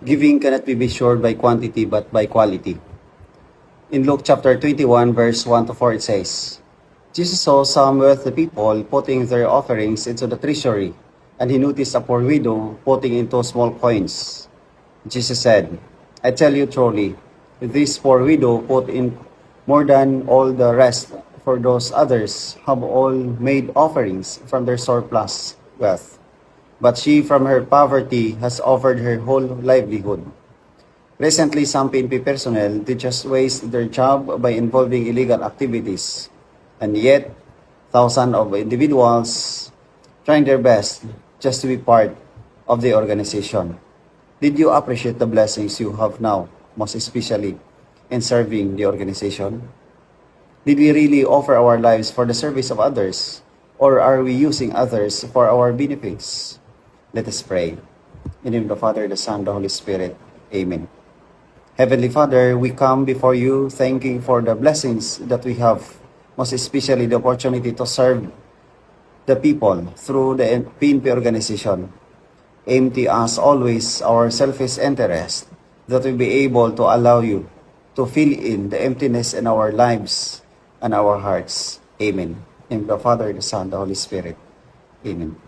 Giving cannot be measured by quantity but by quality. In Luke chapter 21, verse 1 to 4, it says, Jesus saw some wealthy people putting their offerings into the treasury, and he noticed a poor widow putting into small coins. Jesus said, I tell you truly, this poor widow put in more than all the rest, for those others have all made offerings from their surplus wealth. But she from her poverty has offered her whole livelihood. Recently, some PNP personnel did just waste their job by involving illegal activities, and yet thousands of individuals trying their best just to be part of the organization. Did you appreciate the blessings you have now, most especially in serving the organization? Did we really offer our lives for the service of others, or are we using others for our benefits? Let us pray. In the name of the Father, the Son, the Holy Spirit. Amen. Heavenly Father, we come before you thanking for the blessings that we have, most especially the opportunity to serve the people through the PNP organization. Empty us always our selfish interest, that we be able to allow you to fill in the emptiness in our lives and our hearts. Amen. In the Father, the Son, the Holy Spirit. Amen.